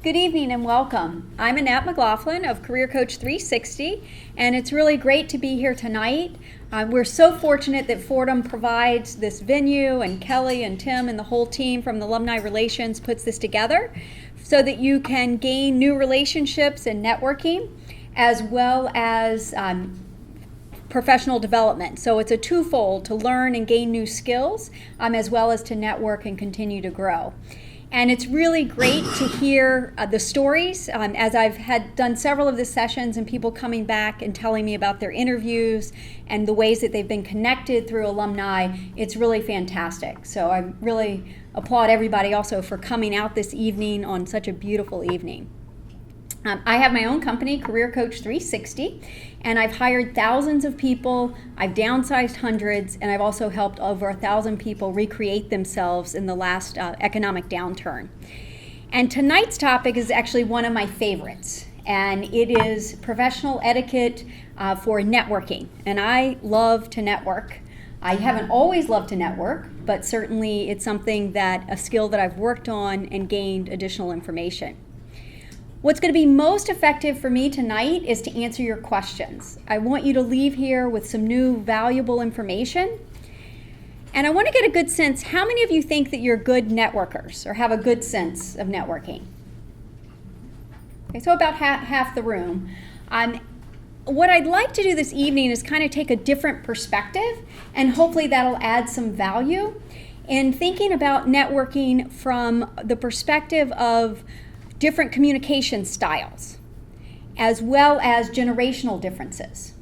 Good evening and welcome. I'm Annette McLaughlin of Career Coach 360, and it's really great to be here tonight. We're so fortunate that Fordham provides this venue, and Kelly and Tim and the whole team from the Alumni Relations puts this together so that you can gain new relationships and networking, as well as professional development. So it's a twofold: to learn and gain new skills, as well as to network and continue to grow. And it's really great to hear the stories, as I've done several of the sessions and people coming back and telling me about their interviews and the ways that they've been connected through alumni. It's really fantastic. So I really applaud everybody also for coming out this evening on such a beautiful evening. I have my own company, Career Coach 360, and I've hired thousands of people, I've downsized hundreds, and I've also helped over 1,000 people recreate themselves in the last economic downturn. And tonight's topic is actually one of my favorites, and it is professional etiquette for networking. And I love to network. I haven't always loved to network, but certainly it's a skill that I've worked on and gained additional information. What's going to be most effective for me tonight is to answer your questions. I want you to leave here with some new valuable information. And I want to get a good sense, how many of you think that you're good networkers or have a good sense of networking? Okay, so about half the room. What I'd like to do this evening is kind of take a different perspective, and hopefully that'll add some value in thinking about networking from the perspective of different communication styles, as well as generational differences.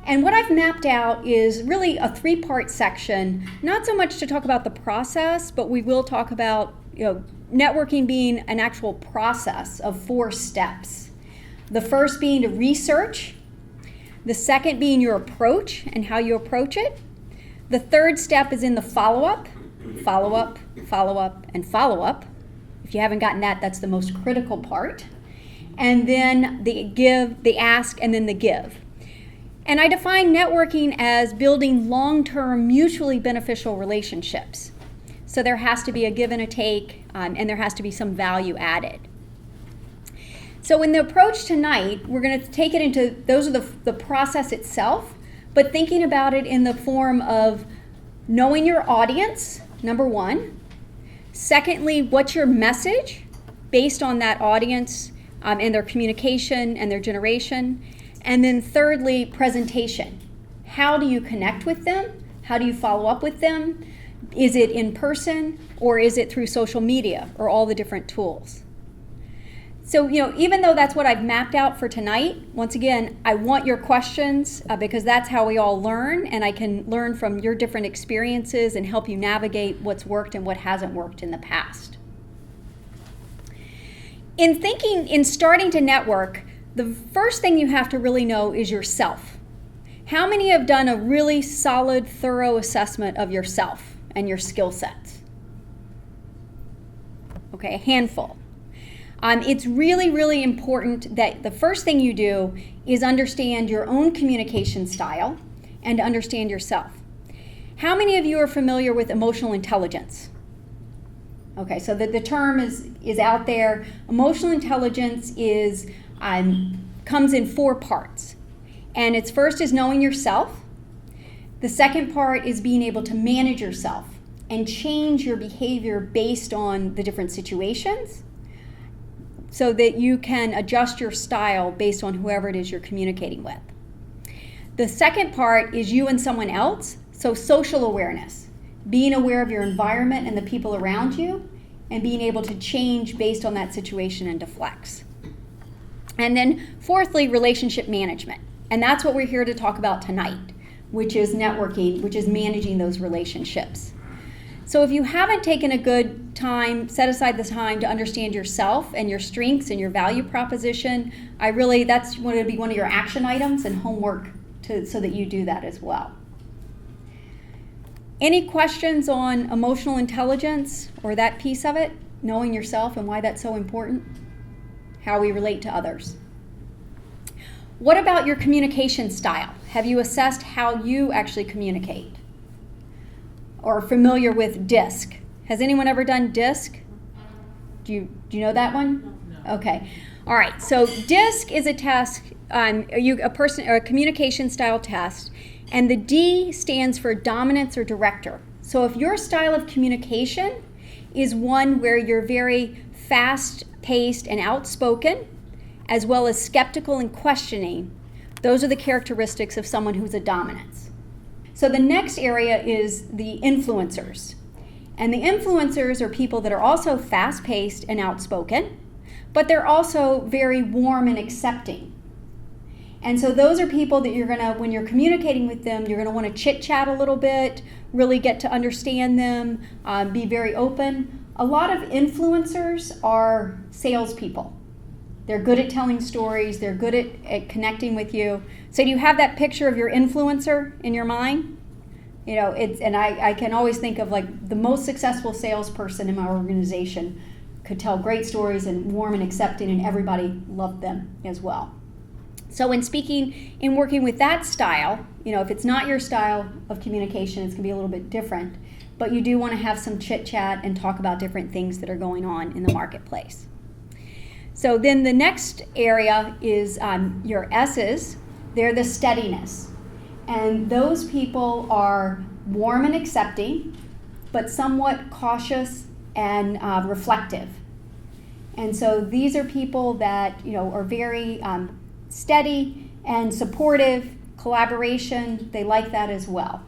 And what I've mapped out is really a three-part section, not so much to talk about the process, but we will talk about networking being an actual process of 4 steps. The first being to research, the second being your approach and how you approach it. The third step is in the follow-up, follow-up, follow-up, and follow-up. If you haven't gotten that, that's the most critical part. And then the give, the ask, and then the give. And I define networking as building long-term, mutually beneficial relationships. So there has to be a give and a take, and there has to be some value added. So in the approach tonight, we're going to take it into, those are the process itself, but thinking about it in the form of knowing your audience, number one. Secondly, what's your message based on that audience and their communication and their generation? And then thirdly, presentation. How do you connect with them? How do you follow up with them? Is it in person, or is it through social media, or all the different tools? So, even though that's what I've mapped out for tonight, once again, I want your questions because that's how we all learn, and I can learn from your different experiences and help you navigate what's worked and what hasn't worked in the past. In starting to network, the first thing you have to really know is yourself. How many have done a really solid, thorough assessment of yourself and your skill sets? Okay, a handful. It's really, really important that the first thing you do is understand your own communication style and to understand yourself. How many of you are familiar with emotional intelligence? Okay, so the term is out there. Emotional intelligence comes in 4 parts. And its first is knowing yourself. The second part is being able to manage yourself and change your behavior based on the different situations, so that you can adjust your style based on whoever it is you're communicating with. The second part is you and someone else, so social awareness, being aware of your environment and the people around you, and being able to change based on that situation and deflects. And then fourthly, relationship management. And that's what we're here to talk about tonight, which is networking, which is managing those relationships. So if you haven't taken a good time, set aside the time to understand yourself and your strengths and your value proposition, that's going to be one of your action items and homework so that you do that as well. Any questions on emotional intelligence or that piece of it, knowing yourself and why that's so important, how we relate to others? What about your communication style? Have you assessed how you actually communicate? Or familiar with DISC? Has anyone ever done DISC? Do you know that one? No. Okay. All right. So DISC is a test, a communication style test, and the D stands for dominance or director. So if your style of communication is one where you're very fast-paced and outspoken, as well as skeptical and questioning, those are the characteristics of someone who's a dominance. So the next area is the influencers. And the influencers are people that are also fast-paced and outspoken, but they're also very warm and accepting. And so those are people that when you're communicating with them, you're gonna wanna chit-chat a little bit, really get to understand them, be very open. A lot of influencers are salespeople. They're good at telling stories, they're good at connecting with you. So do you have that picture of your influencer in your mind? You know, I can always think of like the most successful salesperson in my organization could tell great stories and warm and accepting, and everybody loved them as well. So in working with that style, you know, if it's not your style of communication, it's gonna be a little bit different, but you do wanna have some chit chat and talk about different things that are going on in the marketplace. So then the next area is your S's. They're the steadiness. And those people are warm and accepting, but somewhat cautious and reflective. And so these are people that, you know, are very steady and supportive, collaboration, they like that as well.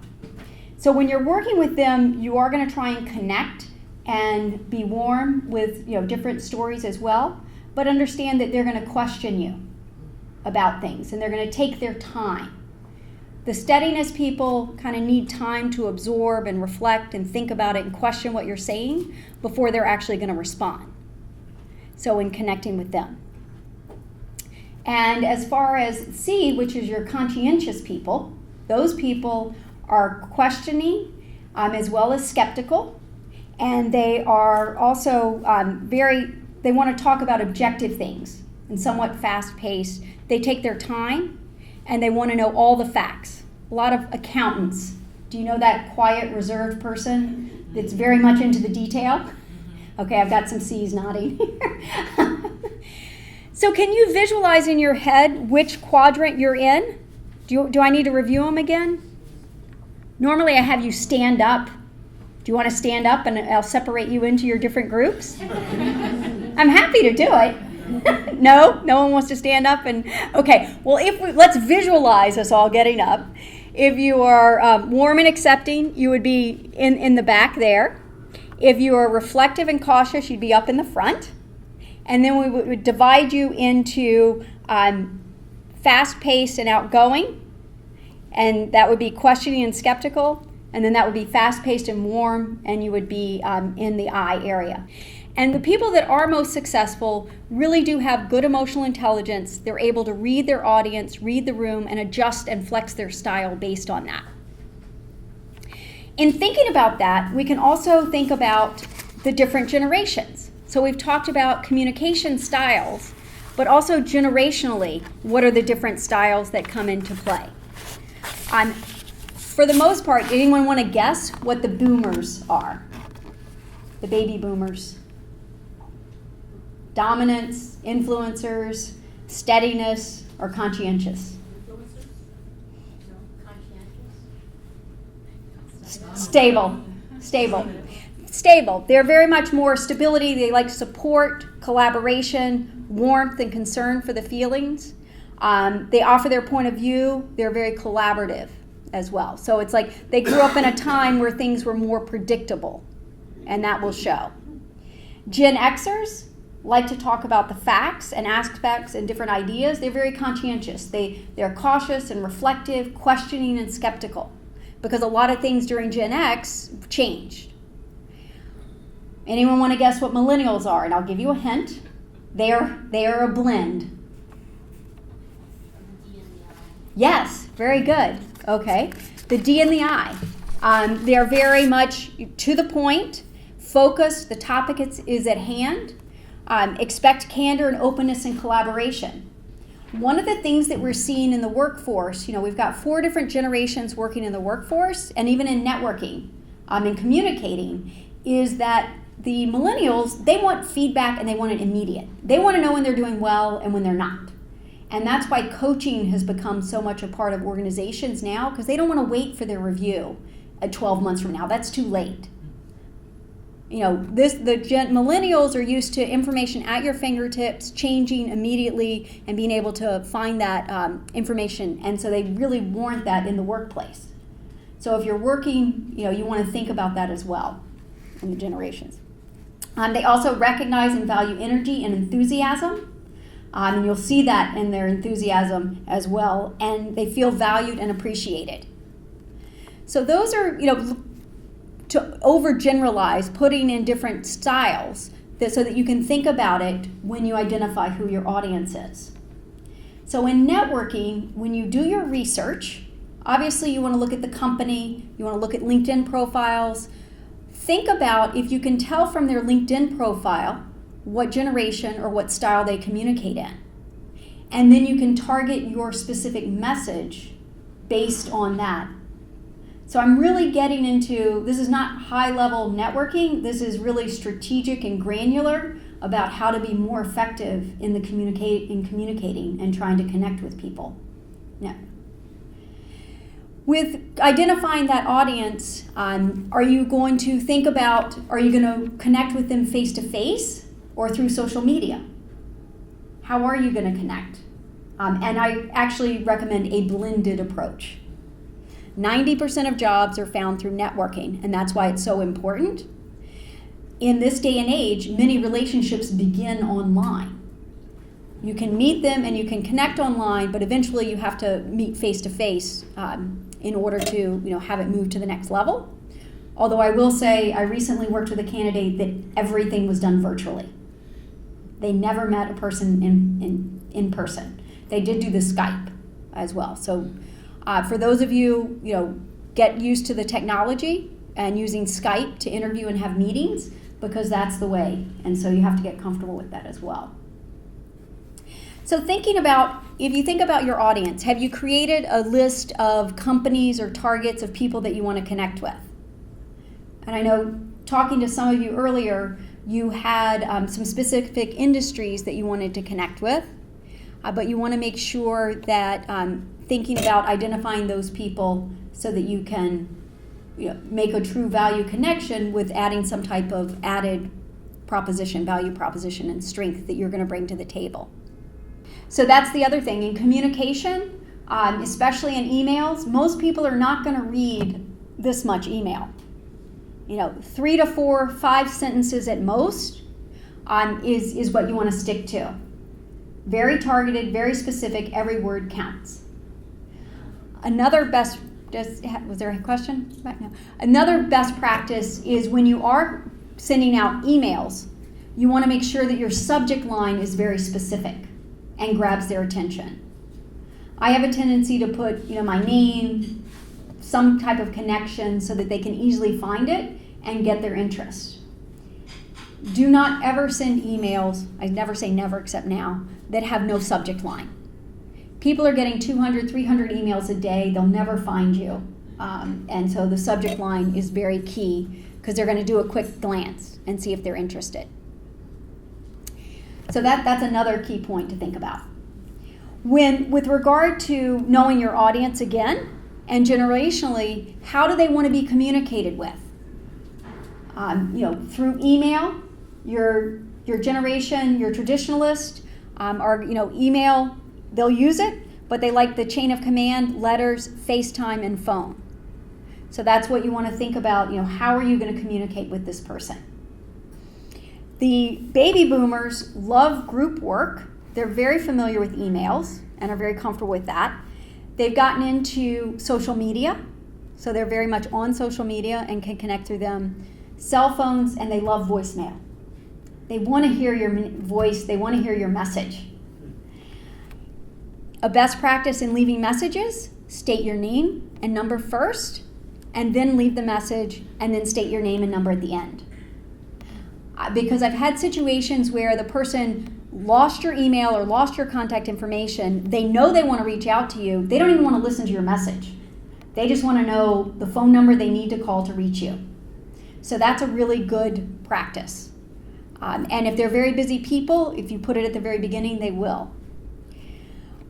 So when you're working with them, you are going to try and connect and be warm with, you know, different stories as well, but understand that they're going to question you about things and they're going to take their time. The steadiness people kind of need time to absorb and reflect and think about it and question what you're saying before they're actually going to respond. So in connecting with them. And as far as C, which is your conscientious people, those people are questioning as well as skeptical, and they are also they want to talk about objective things and somewhat fast-paced. They take their time and they want to know all the facts. A lot of accountants. Do you know that quiet, reserved person that's very much into the detail? Okay, I've got some C's nodding here. So can you visualize in your head which quadrant you're in? Do I need to review them again? Normally I have you stand up. Do you want to stand up and I'll separate you into your different groups? I'm happy to do it. No one wants to stand up. And okay, well, let's visualize us all getting up. If you are warm and accepting, you would be in the back there. If you are reflective and cautious, you'd be up in the front. And then we would divide you into fast-paced and outgoing, and that would be questioning and skeptical, and then that would be fast-paced and warm, and you would be in the I area. And the people that are most successful really do have good emotional intelligence. They're able to read their audience, read the room, and adjust and flex their style based on that. In thinking about that, we can also think about the different generations. So we've talked about communication styles, but also generationally, what are the different styles that come into play? For the most part, anyone want to guess what the boomers are? The baby boomers. Dominance, influencers, steadiness, or conscientious? Stable. They're very much more stability. They like support, collaboration, warmth, and concern for the feelings. They offer their point of view. They're very collaborative as well. So it's like they grew up in a time where things were more predictable, and that will show. Gen Xers like to talk about the facts and aspects and different ideas. They're very conscientious. They're cautious and reflective, questioning and skeptical, because a lot of things during Gen X changed. Anyone want to guess what millennials are? And I'll give you a hint. They are a blend. Yes, very good. Okay. The D and the I. They're very much to the point, focused. The topic is at hand. Expect candor and openness and collaboration. One of the things that we're seeing in the workforce, we've got 4 different generations working in the workforce and even in networking and communicating, is that the millennials, they want feedback and they want it immediate. They want to know when they're doing well and when they're not. And that's why coaching has become so much a part of organizations now, because they don't want to wait for their review at 12 months from now. That's too late. You know, millennials are used to information at your fingertips, changing immediately, and being able to find that information. And so they really want that in the workplace. So if you're working, you know, you want to think about that as well in the generations. They also recognize and value energy and enthusiasm. And you'll see that in their enthusiasm as well. And they feel valued and appreciated. So those are, you know, to overgeneralize, putting in different styles so that you can think about it when you identify who your audience is. So in networking, when you do your research, obviously you want to look at the company, you want to look at LinkedIn profiles. Think about if you can tell from their LinkedIn profile what generation or what style they communicate in. And then you can target your specific message based on that. So I'm really getting into, this is not high-level networking, this is really strategic and granular about how to be more effective in communicating and trying to connect with people. Yeah. With identifying that audience, are you going to think about, are you going to connect with them face-to-face or through social media? How are you going to connect? And I actually recommend a blended approach. 90% of jobs are found through networking, and that's why it's so important. In this day and age, many relationships begin online. You can meet them and you can connect online, but eventually you have to meet face-to-face in order to, have it move to the next level. Although I will say, I recently worked with a candidate that everything was done virtually. They never met a person in person. They did do the Skype as well. So for those of you, get used to the technology and using Skype to interview and have meetings, because that's the way. And so you have to get comfortable with that as well. So thinking about, if you think about your audience, have you created a list of companies or targets of people that you want to connect with? And I know talking to some of you earlier, you had some specific industries that you wanted to connect with, but you want to make sure that thinking about identifying those people so that you can make a true value connection with adding some type of added proposition, value proposition, and strength that you're going to bring to the table. So that's the other thing. In communication, especially in emails, most people are not going to read this much email. 3 to 4, 5 sentences at most is what you want to stick to. Very targeted, very specific, every word counts. Another best, was there a question? No. Another best practice is when you are sending out emails, you want to make sure that your subject line is very specific and grabs their attention. I have a tendency to put, my name, some type of connection so that they can easily find it and get their interest. Do not ever send emails, I never say never except now, that have no subject line. People are getting 200, 300 emails a day, they'll never find you. And so the subject line is very key because they're going to do a quick glance and see if they're interested. So that's another key point to think about. With regard to knowing your audience again, and generationally, how do they want to be communicated with? Through email, your generation, your traditionalist, email, they'll use it, but they like the chain of command, letters, FaceTime, and phone. So that's what you want to think about, how are you going to communicate with this person? The baby boomers love group work. They're very familiar with emails and are very comfortable with that. They've gotten into social media, so they're very much on social media and can connect through them. Cell phones, and they love voicemail. They want to hear your voice, they want to hear your message. A best practice in leaving messages, state your name and number first, and then leave the message, and then state your name and number at the end. Because I've had situations where the person lost your email or lost your contact information, they know they want to reach out to you, they don't even want to listen to your message. They just want to know the phone number they need to call to reach you. So that's a really good practice. And if they're very busy people, if you put it at the very beginning, they will.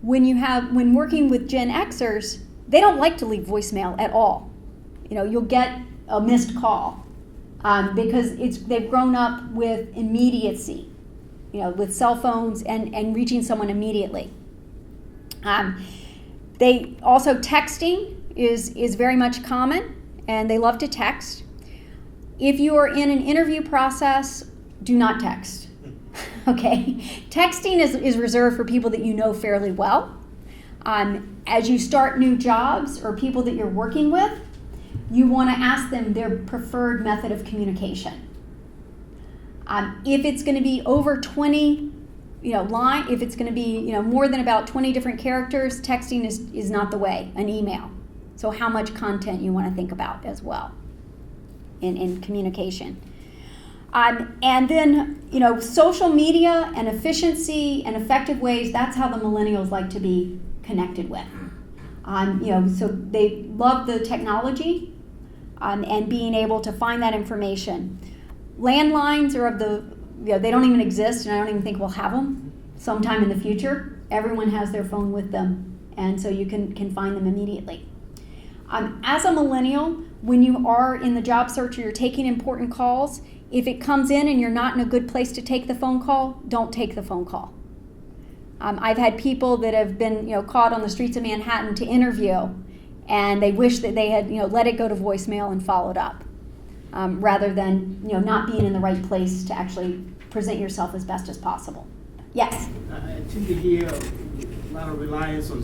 When working with Gen Xers, they don't like to leave voicemail at all. You'll get a missed call because they've grown up with immediacy, with cell phones and reaching someone immediately. They also, texting is very much common, and they love to text. If you are in an interview process, do not text. Okay? Texting is reserved for people that you know fairly well. As you start new jobs or people that you're working with, you want to ask them their preferred method of communication. If it's going to be over 20 if it's going to be more than about 20 different characters, texting is not the way, an email. So how much content you want to think about as well in communication. And then, social media and efficiency and effective ways, that's how the millennials like to be connected with. So they love the technology and being able to find that information. Landlines are they don't even exist, and I don't even think we'll have them sometime in the future. Everyone has their phone with them, and so you can find them immediately. As a millennial, when you are in the job search or you're taking important calls, if it comes in and you're not in a good place to take the phone call, don't take the phone call. I've had people that have been caught on the streets of Manhattan to interview, and they wish that they had let it go to voicemail and followed up, rather than not being in the right place to actually present yourself as best as possible. Yes? I tend to hear a lot of reliance on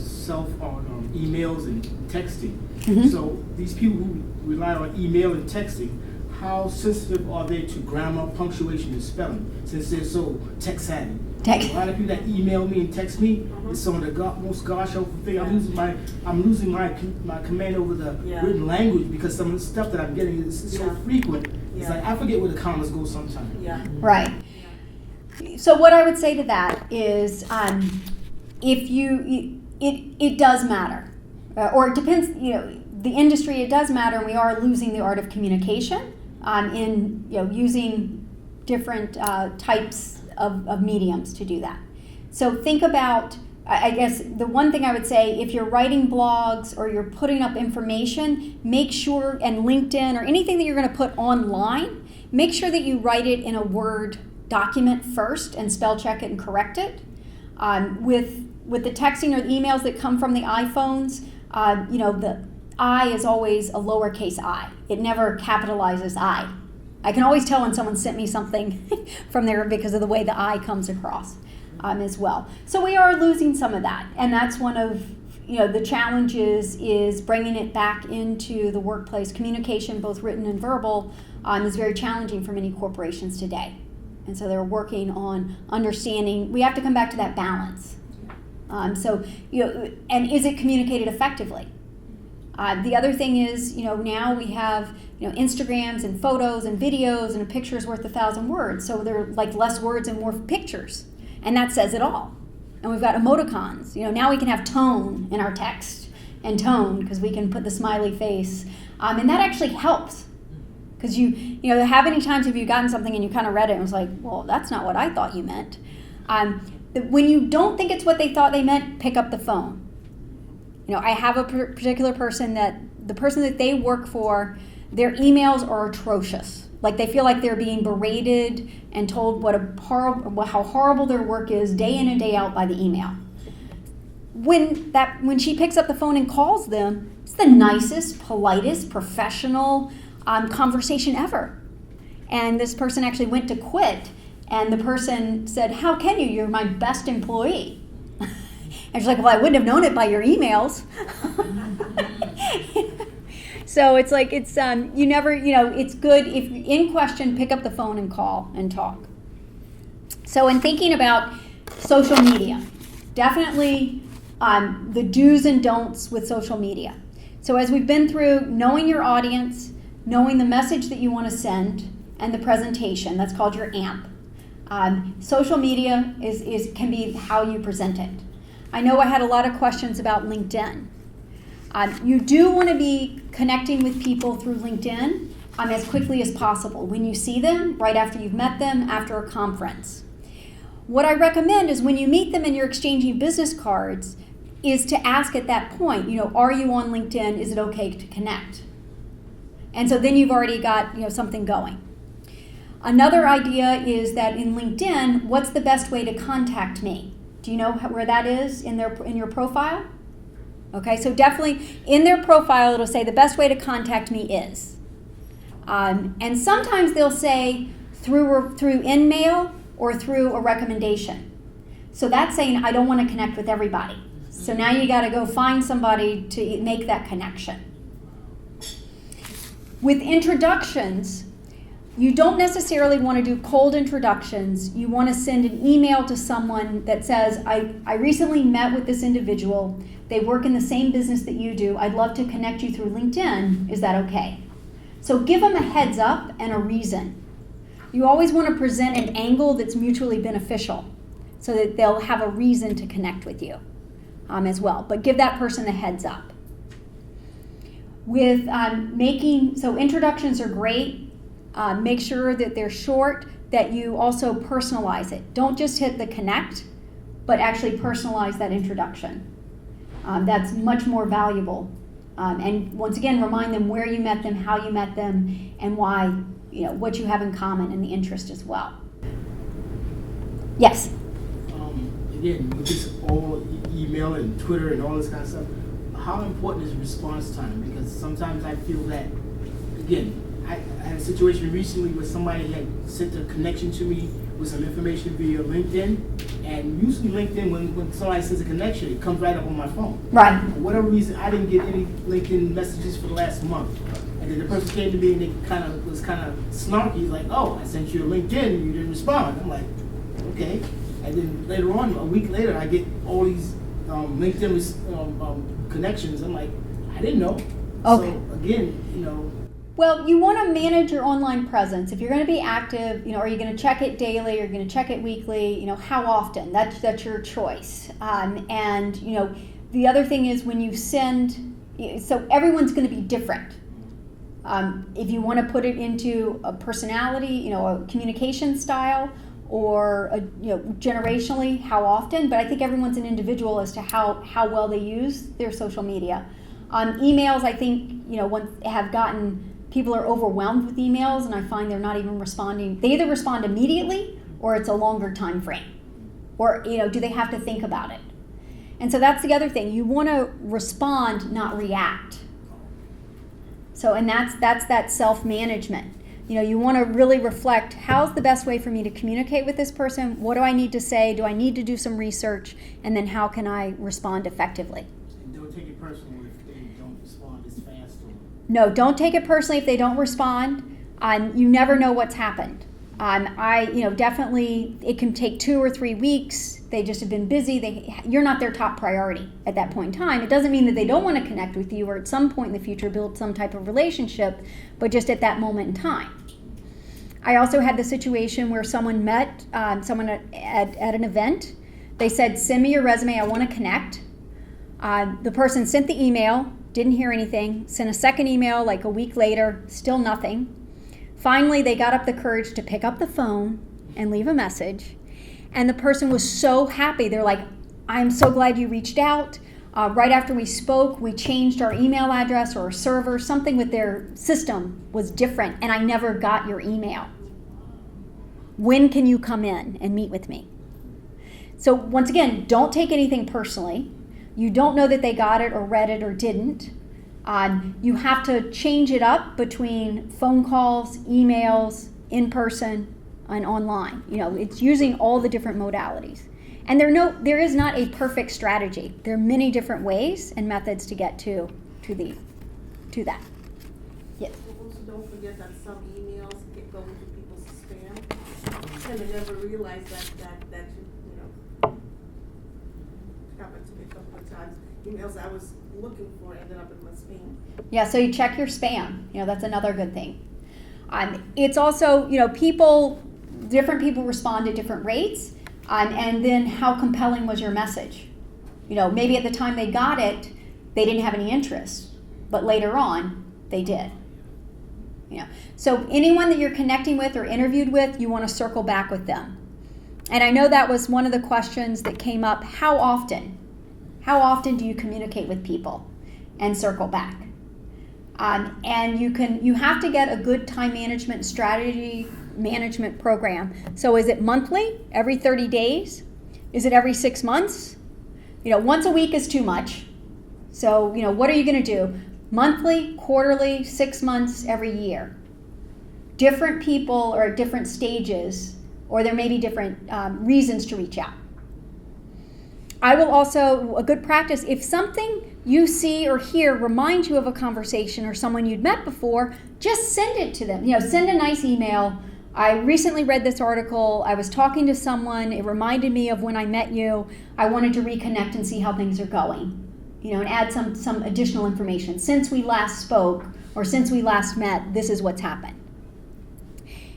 emails and texting. Mm-hmm. So these people who rely on email and texting, how sensitive are they to grammar, punctuation, and spelling, since they're so tech savvy? A lot of people that email me and text me, it's some of the most gosh-awful thing. I'm losing my command over the written language because some of the stuff that I'm getting is so frequent. It's like I forget where the commas go sometimes. Yeah. Right. So what I would say to that is, it does matter, or it depends. The industry, it does matter, and we are losing the art of communication in using different types of mediums to do that. So think about, I guess the one thing I would say, if you're writing blogs or you're putting up information, make sure, and LinkedIn or anything that you're going to put online, make sure that you write it in a Word document first and spell check it and correct it. With the texting or the emails that come from the iPhones, the I is always a lowercase I. It never capitalizes I. I can always tell when someone sent me something from there because of the way the I comes across as well. So we are losing some of that, and that's one of the challenges is bringing it back into the workplace. Communication, both written and verbal, is very challenging for many corporations today, and so they're working on understanding. We have to come back to that balance. And is it communicated effectively? The other thing is, now we have, Instagrams and photos and videos, and a picture is worth 1,000 words. So they're like less words and more pictures. And that says it all. And we've got emoticons. Now we can have tone in our text, and tone, because we can put the smiley face. And that actually helps. Because how many times have you gotten something and you kind of read it and was like, well, that's not what I thought you meant. When you don't think it's what they thought they meant, pick up the phone. I have a particular person the person that they work for, their emails are atrocious. Like they feel like they're being berated and told how horrible their work is day in and day out by the email. When she picks up the phone and calls them, it's the nicest, politest, professional conversation ever. And this person actually went to quit, and the person said, "How can you? You're my best employee." And she's like, "Well, I wouldn't have known it by your emails." So it's like, you never, it's good if in question, pick up the phone and call and talk. So in thinking about social media, definitely the do's and don'ts with social media. So as we've been through, knowing your audience, knowing the message that you want to send, and the presentation, that's called your AMP. Social media can be how you present it. I know I had a lot of questions about LinkedIn. You do want to be connecting with people through LinkedIn, as quickly as possible. When you see them, right after you've met them, after a conference. What I recommend is when you meet them and you're exchanging business cards, is to ask at that point, are you on LinkedIn? Is it okay to connect? And so then you've already got, something going. Another idea is that in LinkedIn, what's the best way to contact me? Do you know where that is in your profile? Okay, so definitely in their profile, it'll say the best way to contact me is. And sometimes they'll say through InMail or through a recommendation. So that's saying I don't want to connect with everybody. So now you got to go find somebody to make that connection. With introductions, you don't necessarily want to do cold introductions. You want to send an email to someone that says, I recently met with this individual. They work in the same business that you do. I'd love to connect you through LinkedIn. Is that okay? So give them a heads up and a reason. You always want to present an angle that's mutually beneficial so that they'll have a reason to connect with you as well. But give that person a heads up. With so introductions are great. Make sure that they're short, that you also personalize it. Don't just hit the connect, but actually personalize that introduction. That's much more valuable. And once again, remind them where you met them, how you met them, and why, what you have in common and the interest as well. Yes? Again, with this all email and Twitter and all this kind of stuff, how important is response time? Because sometimes I feel that, again, I had a situation recently where somebody had sent a connection to me with some information via LinkedIn, and usually LinkedIn, when somebody sends a connection, it comes right up on my phone. Right. For whatever reason, I didn't get any LinkedIn messages for the last month. And then the person came to me and they was kind of snarky, like, oh, I sent you a LinkedIn and you didn't respond. I'm like, okay. And then later on, a week later, I get all these LinkedIn connections. I'm like, I didn't know. Okay. So again, Well, you want to manage your online presence. If you're going to be active, are you going to check it daily? Are you going to check it weekly? How often? That's your choice. And the other thing is when you send, so everyone's going to be different. If you want to put it into a personality, a communication style, or generationally, how often? But I think everyone's an individual as to how well they use their social media. Emails, I think, have gotten. People are overwhelmed with emails, and I find they're not even responding. They either respond immediately, or it's a longer time frame, or do they have to think about it? And so that's the other thing. You want to respond, not react. So, and that's that self-management. You want to really reflect, how's the best way for me to communicate with this person? What do I need to say? Do I need to do some research? And then how can I respond effectively? And don't take it personal if they don't respond as fast. No, don't take it personally if they don't respond. You never know what's happened. Definitely it can take 2 or 3 weeks. They just have been busy. You're not their top priority at that point in time. It doesn't mean that they don't want to connect with you or at some point in the future build some type of relationship, but just at that moment in time. I also had the situation where someone met someone at an event. They said, send me your resume, I want to connect. The person sent the email, didn't hear anything, sent a second email like a week later, still nothing. Finally, they got up the courage to pick up the phone and leave a message. And the person was so happy. They're like, I'm so glad you reached out. Right after we spoke, we changed our email address or our server. Something with their system was different, and I never got your email. When can you come in and meet with me? So once again, don't take anything personally. You don't know that they got it or read it or didn't. You have to change it up between phone calls, emails, in person, and online. It's using all the different modalities. And there is not a perfect strategy. There are many different ways and methods to get to that. Yes. Also, don't forget that some emails get going to people's spam, and they never realize that happened to me a couple of times. Emails I was looking for ended up in my spam. Yeah, so you check your spam. That's another good thing. It's also, different people respond at different rates, and then how compelling was your message? Maybe at the time they got it, they didn't have any interest, but later on, they did. You know, so anyone that you're connecting with or interviewed with, you want to circle back with them. And I know that was one of the questions that came up. How often? How often do you communicate with people and circle back? And you have to get a good time management strategy management program. So is it monthly, every 30 days? Is it every 6 months? You know, once a week is too much. So, you know, what are you going to do? Monthly, quarterly, 6 months, every year. Different people are at different stages, or there may be different reasons to reach out. I will also, a good practice, if something you see or hear reminds you of a conversation or someone you'd met before, just send it to them. You know, send a nice email. I recently read this article. I was talking to someone. It reminded me of when I met you. I wanted to reconnect and see how things are going. You know, and add some additional information. Since we last spoke or since we last met, this is what's happened.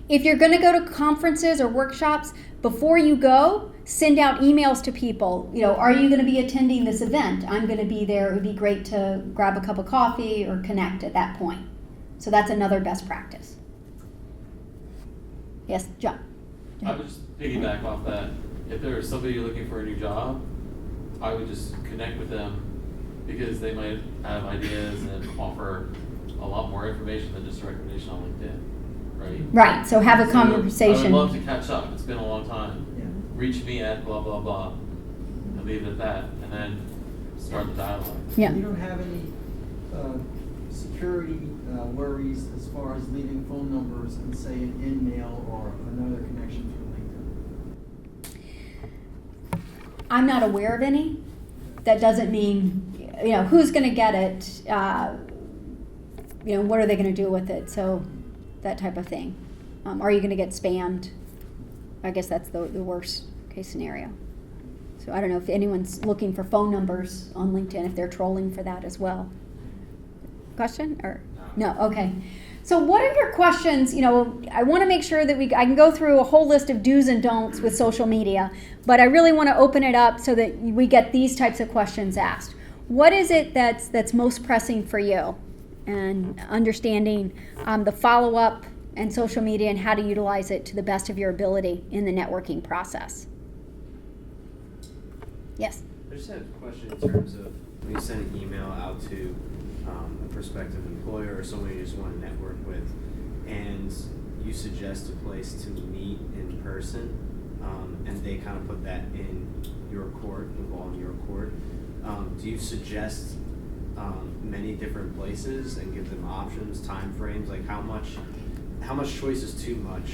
If you're going to go to conferences or workshops, before you go, send out emails to people. You know, are you going to be attending this event? I'm going to be there. It would be great to grab a cup of coffee or connect at that point. So that's another best practice. Yes, John. I would just piggyback off that. If there is somebody looking for a new job, I would just connect with them because they might have ideas and offer a lot more information than just a recommendation on LinkedIn, right? Right, so have a I conversation. would love to catch up. It's been a long time. Yeah. Reach me at blah, blah, blah, and leave it at that, and then start the dialogue. Yeah. You don't have any security worries as far as leaving phone numbers and say an in-mail or another connection through LinkedIn? I'm not aware of any. That doesn't mean, you know, who's going to get it? You know, what are they going to do with it? So that type of thing. Are you going to get spammed? I guess that's the worst case scenario. So I don't know if anyone's looking for phone numbers on LinkedIn, if they're trolling for that as well. Question? Or no? Okay. So what are your questions? You know, I want to make sure that I can go through a whole list of do's and don'ts with social media, but I really want to open it up so that we get these types of questions asked. What is it that's most pressing for you? And understanding the follow-up and social media and how to utilize it to the best of your ability in the networking process. Yes? I just had a question in terms of when you send an email out to a prospective employer or someone you just want to network with, and you suggest a place to meet in person, and they kind of put that in your court, the ball in your court. Do you suggest many different places and give them options, time frames? Like how much choice is too much?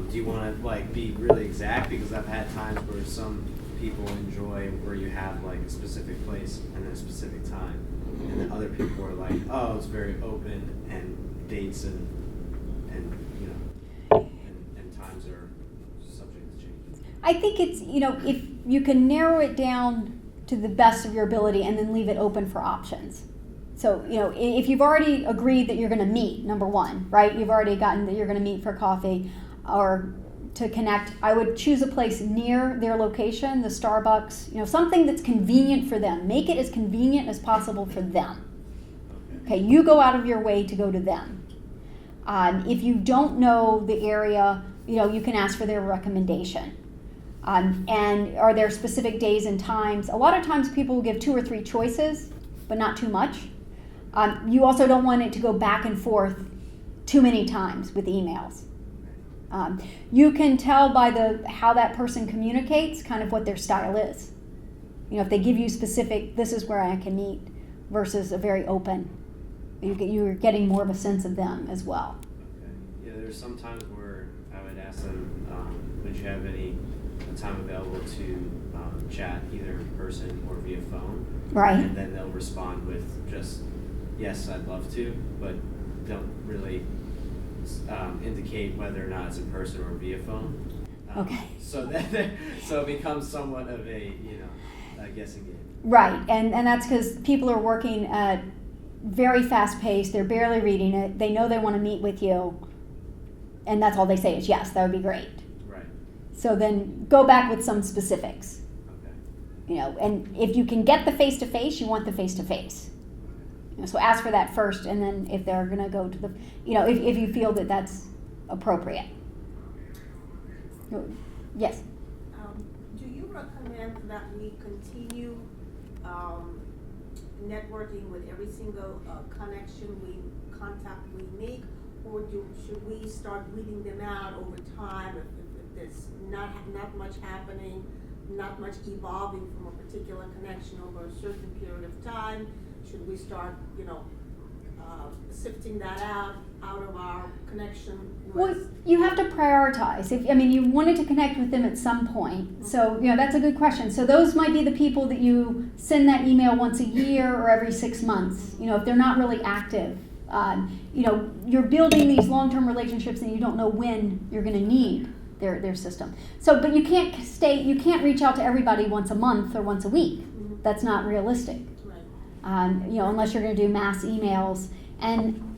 Do you want to like be really exact? Because I've had times where some people enjoy where you have like a specific place and a specific time, and then other people are like, oh, it's very open and dates and you know and times are subject to change. I think it's, you know, if you can narrow it down to the best of your ability and then leave it open for options. So, you know, if you've already agreed that you're going to meet, number one, right? You've already gotten that you're going to meet for coffee or to connect. I would choose a place near their location, the Starbucks, you know, something that's convenient for them. Make it as convenient as possible for them. Okay, you go out of your way to go to them. If you don't know the area, you know, you can ask for their recommendation. And are there specific days and times? A lot of times people will give 2 or 3 choices, but not too much. You also don't want it to go back and forth too many times with emails. You can tell by how that person communicates kind of what their style is. You know, if they give you specific, this is where I can meet, versus a very open, you're getting more of a sense of them as well. Okay. Yeah, there's some times where I would ask them, would you have any time available to chat either in person or via phone? Right. And then they'll respond with just, yes, I'd love to, but don't really indicate whether or not it's in person or via phone. Okay. So it becomes somewhat of a, a guessing game. Right, and that's because people are working at very fast pace, they're barely reading it, they know they want to meet with you, and that's all they say is yes, that would be great. Right. So then go back with some specifics. Okay. You know, and if you can get the face-to-face, you want the face-to-face. So ask for that first, and then if they're going to go to the, if you feel that that's appropriate. Yes. Do you recommend that we continue networking with every single contact we make, or should we start weeding them out over time if there's not much happening, not much evolving from a particular connection over a certain period of time? Should we start, sifting that out of our connection? Well, you have to prioritize. You wanted to connect with them at some point. So, that's a good question. So those might be the people that you send that email once a year or every 6 months, if they're not really active. You're building these long-term relationships and you don't know when you're going to need their system. So, but you can't reach out to everybody once a month or once a week. Mm-hmm. That's not realistic. Unless you're going to do mass emails. And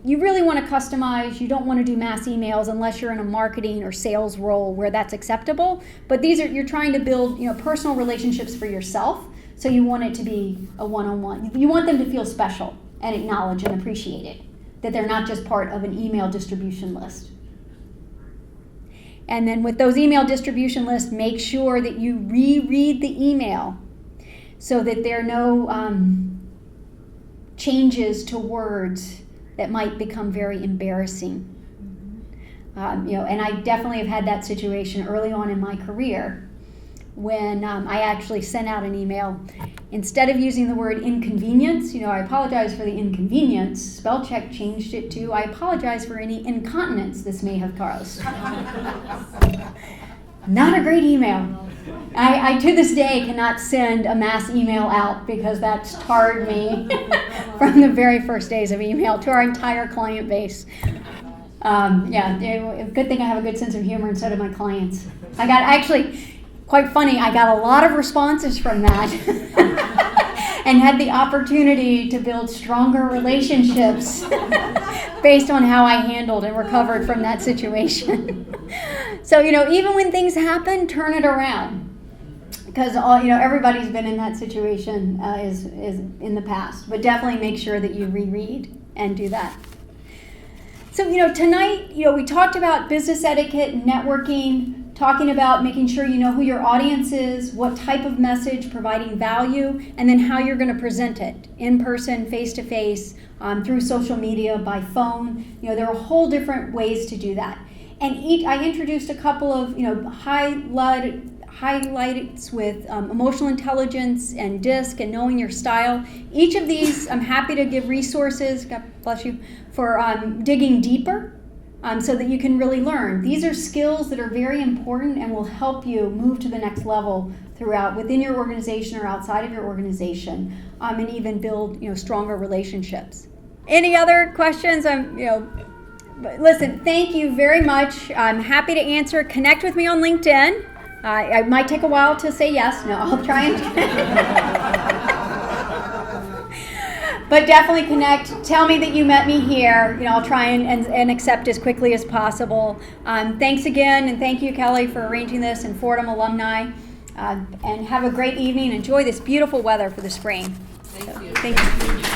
you really want to customize. You don't want to do mass emails unless you're in a marketing or sales role where that's acceptable. But you're trying to build, personal relationships for yourself. So you want it to be a one-on-one. You want them to feel special and acknowledged and appreciated, that they're not just part of an email distribution list. And then with those email distribution lists, make sure that you reread the email so that there are no changes to words that might become very embarrassing. And I definitely have had that situation early on in my career when I actually sent out an email. Instead of using the word inconvenience, I apologize for the inconvenience, spell check changed it to, I apologize for any incontinence this may have caused. Not a great email. I to this day cannot send a mass email out because that's tarred me from the very first days of email to our entire client base. Good thing I have a good sense of humor, and so do my clients. Quite funny, I got a lot of responses from that and had the opportunity to build stronger relationships based on how I handled and recovered from that situation. So, even when things happen, turn it around. Because everybody's been in that situation is in the past. But definitely make sure that you reread and do that. So, tonight, we talked about business etiquette, networking, talking about making sure you know who your audience is, what type of message, providing value, and then how you're going to present it, in person, face-to-face, through social media, by phone. There are whole different ways to do that. And I introduced a couple of, highlights with emotional intelligence and DISC and knowing your style. Each of these, I'm happy to give resources, God bless you, for digging deeper so that you can really learn. These are skills that are very important and will help you move to the next level within your organization or outside of your organization, and even build stronger relationships. Any other questions? Listen, thank you very much. I'm happy to answer. Connect with me on LinkedIn. It might take a while to say yes. No, I'll try and but definitely connect. Tell me that you met me here. I'll try and accept as quickly as possible. Thanks again, and thank you, Kelly, for arranging this, and Fordham Alumni. And have a great evening. Enjoy this beautiful weather for the spring. Thank you. Thank you.